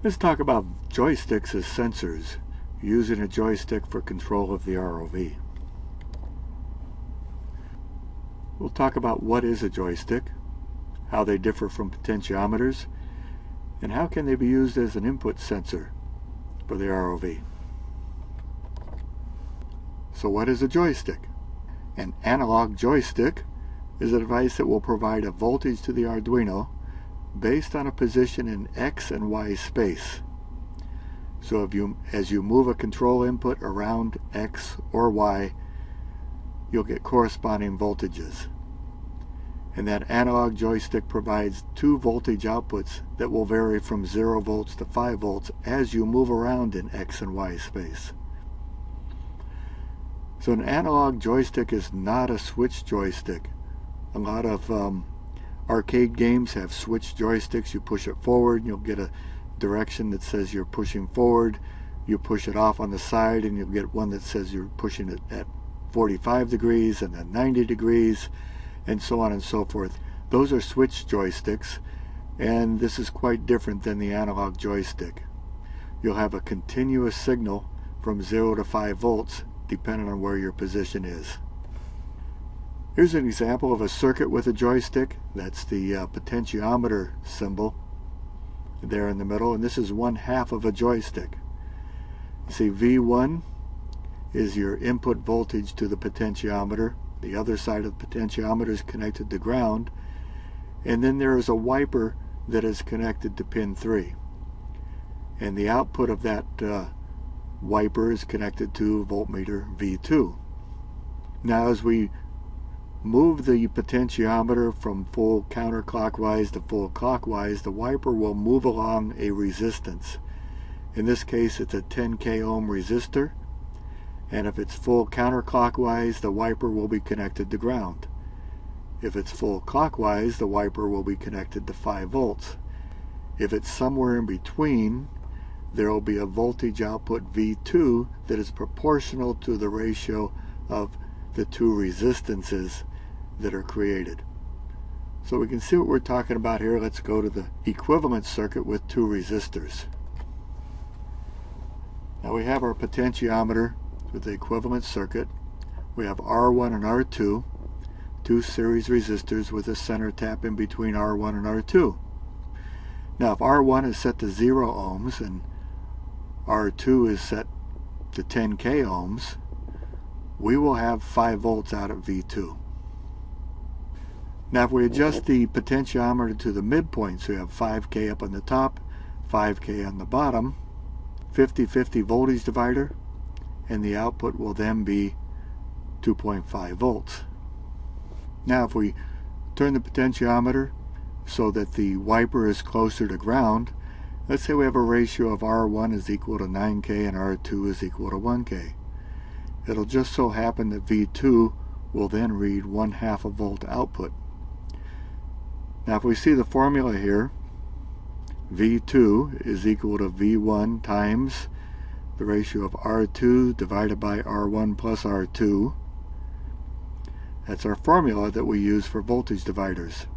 Let's talk about joysticks as sensors, using a joystick for control of the ROV. We'll talk about what is a joystick, how they differ from potentiometers, and how can they be used as an input sensor for the ROV. So what is a joystick? An analog joystick is a device that will provide a voltage to the Arduino based on a position in X and Y space. So as you move a control input around X or Y, you'll get corresponding voltages. And that analog joystick provides two voltage outputs that will vary from 0 volts to 5 volts as you move around in X and Y space. So an analog joystick is not a switch joystick. A lot of arcade games have switch joysticks. You push it forward and you'll get a direction that says you're pushing forward. You push it off on the side and you'll get one that says you're pushing it at 45 degrees and then 90 degrees and so on and so forth. Those are switch joysticks, and this is quite different than the analog joystick. You'll have a continuous signal from 0 to 5 volts depending on where your position is. Here's an example of a circuit with a joystick. That's the potentiometer symbol there in the middle, and this is 1/2 of a joystick. You see, V1 is your input voltage to the potentiometer. The other side of the potentiometer is connected to ground, and then there is a wiper that is connected to pin 3, and the output of that wiper is connected to voltmeter V2. Now as we move the potentiometer from full counterclockwise to full clockwise, the wiper will move along a resistance. In this case it's a 10k ohm resistor, and if it's full counterclockwise, the wiper will be connected to ground. If it's full clockwise, the wiper will be connected to 5 volts. If it's somewhere in between, there will be a voltage output V2 that is proportional to the ratio of the two resistances that are created. So we can see what we're talking about here. Let's go to the equivalent circuit with two resistors. Now we have our potentiometer with the equivalent circuit. We have R1 and R2, two series resistors with a center tap in between R1 and R2. Now if R1 is set to 0 ohms and R2 is set to 10k ohms, we will have 5 volts out at V2. Now if we adjust the potentiometer to the midpoint, so you have 5k up on the top, 5k on the bottom, 50-50 voltage divider, and the output will then be 2.5 volts. Now if we turn the potentiometer so that the wiper is closer to ground, let's say we have a ratio of R1 is equal to 9k and R2 is equal to 1k. It'll just so happen that V2 will then read 1/2 a volt output. Now if we see the formula here, V2 is equal to V1 times the ratio of R2 divided by R1 plus R2. That's our formula that we use for voltage dividers.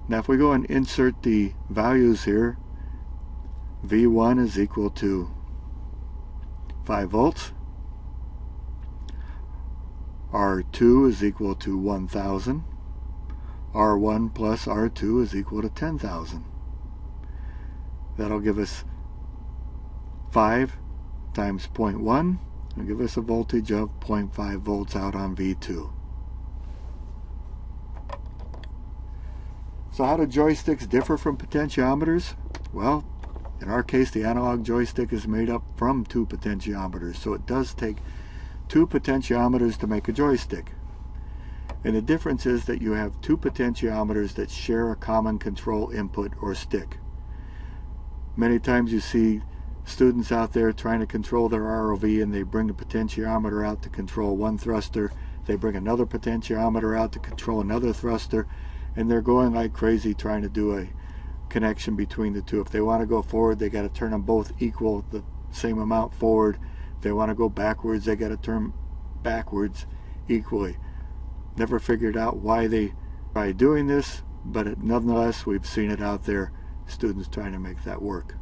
Now if we go and insert the values here, V1 is equal to 5 volts, R2 is equal to 1000, R1 plus R2 is equal to 10,000. That'll give us 5 times 0.1 will give us a voltage of 0.5 volts out on V2. So how do joysticks differ from potentiometers? Well, in our case the analog joystick is made up from two potentiometers, so it does take two potentiometers to make a joystick. And the difference is that you have two potentiometers that share a common control input or stick. Many times you see students out there trying to control their ROV and they bring a potentiometer out to control one thruster, they bring another potentiometer out to control another thruster, and they're going like crazy trying to do a connection between the two. If they want to go forward, they got to turn them both equal, the same amount forward. If they want to go backwards, they got to turn backwards equally. Never figured out why they try doing this, but nonetheless we've seen it out there, students trying to make that work.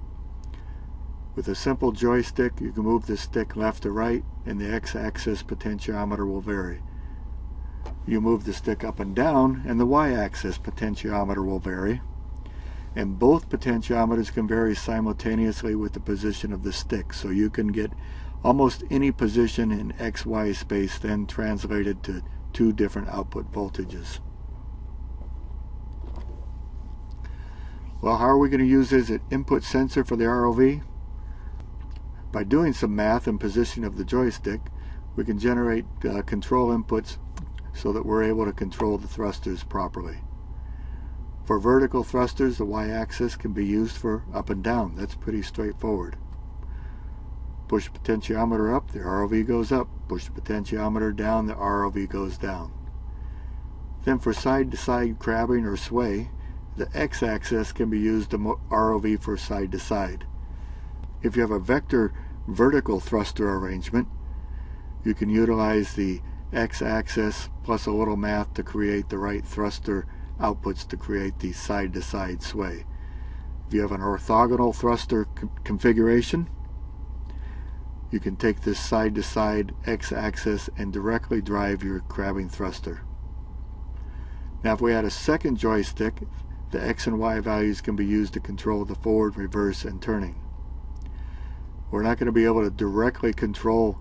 With a simple joystick, you can move the stick left to right, and the x-axis potentiometer will vary. You move the stick up and down, and the y-axis potentiometer will vary. And both potentiometers can vary simultaneously with the position of the stick, so you can get almost any position in XY space then translated to two different output voltages. Well, how are we going to use this as an input sensor for the ROV? By doing some math and position of the joystick, we can generate control inputs so that we're able to control the thrusters properly. For vertical thrusters, the y-axis can be used for up and down. That's pretty straightforward. Push the potentiometer up, the ROV goes up. Push the potentiometer down, the ROV goes down. Then for side-to-side crabbing or sway, the x-axis can be used to ROV for side-to-side. If you have a vector vertical thruster arrangement, you can utilize the x-axis plus a little math to create the right thruster outputs to create the side-to-side sway. If you have an orthogonal thruster configuration, you can take this side-to-side x-axis and directly drive your crabbing thruster. Now if we add a second joystick, the x and y values can be used to control the forward, reverse, and turning. We're not going to be able to directly control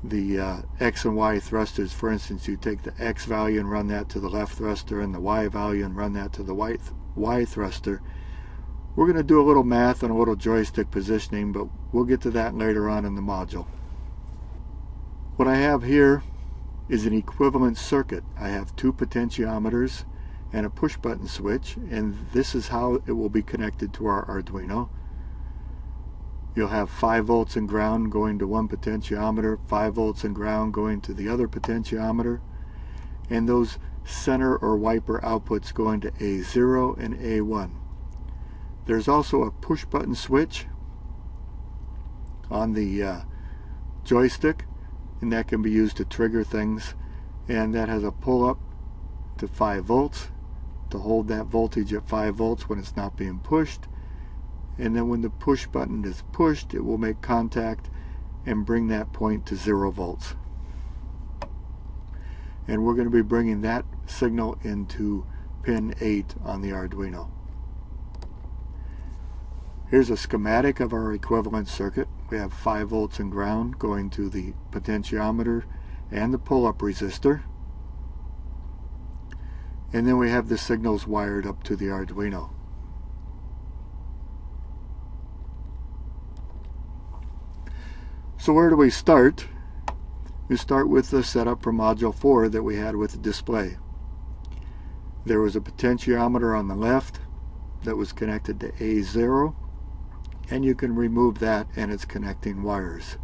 the x and y thrusters. For instance, you take the x value and run that to the left thruster and the y value and run that to the y thruster. We're going to do a little math and a little joystick positioning, but we'll get to that later on in the module. What I have here is an equivalent circuit. I have two potentiometers and a push button switch, and this is how it will be connected to our Arduino. You'll have 5 volts and ground going to one potentiometer, 5 volts and ground going to the other potentiometer, and those center or wiper outputs going to A0 and A1. There's also a push button switch on the joystick, and that can be used to trigger things, and that has a pull up to 5 volts to hold that voltage at 5 volts when it's not being pushed. And then when the push button is pushed, it will make contact and bring that point to 0 volts. And we're going to be bringing that signal into pin 8 on the Arduino. Here's a schematic of our equivalent circuit. We have 5 volts and ground going to the potentiometer and the pull-up resistor. And then we have the signals wired up to the Arduino. So where do we start? We start with the setup for Module 4 that we had with the display. There was a potentiometer on the left that was connected to A0, and you can remove that and its connecting wires.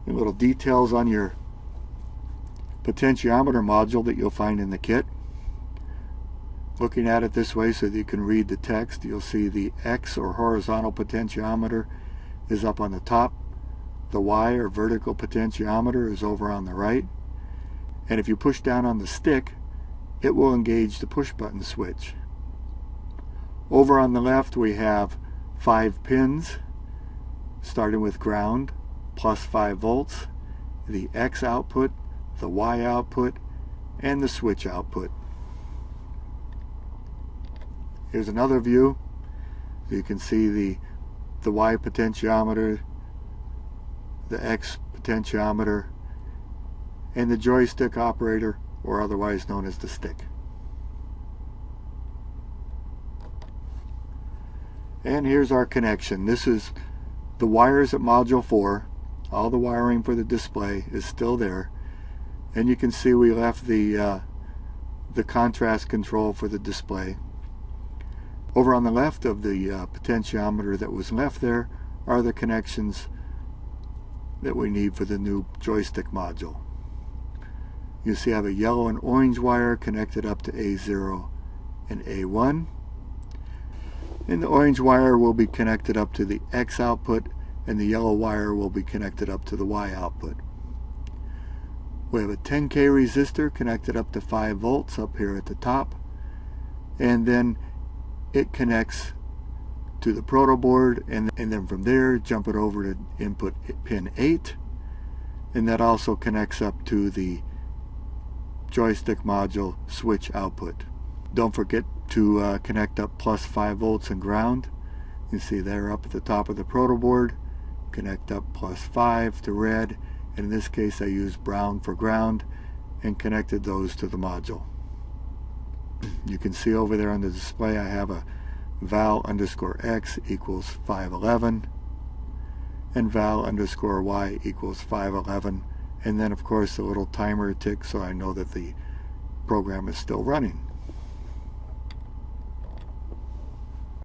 A little details on your potentiometer module that you'll find in the kit. Looking at it this way so that you can read the text, you'll see the X or horizontal potentiometer is up on the top. The Y or vertical potentiometer is over on the right. And if you push down on the stick, it will engage the push button switch. Over on the left we have 5 pins, starting with ground, plus 5 volts, the X output, the Y output, and the switch output. Here's another view. You can see the Y potentiometer, the X potentiometer, and the joystick operator, or otherwise known as the stick. And here's our connection. This is the wires at Module 4. All the wiring for the display is still there. And you can see we left the contrast control for the display. Over on the left of the potentiometer that was left there are the connections that we need for the new joystick module. You see I have a yellow and orange wire connected up to A0 and A1. And the orange wire will be connected up to the X output, and the yellow wire will be connected up to the Y output. We have a 10K resistor connected up to 5 volts up here at the top, and then it connects to the proto board, and then from there jump it over to input pin 8, and that also connects up to the joystick module switch output. Don't forget to connect up plus 5 volts and ground. You see there up at the top of the proto board, connect up plus 5 to red, and in this case I used brown for ground and connected those to the module. You can see over there on the display I have a val_x equals 511 and val_y equals 511, and then of course the little timer ticks so I know that the program is still running.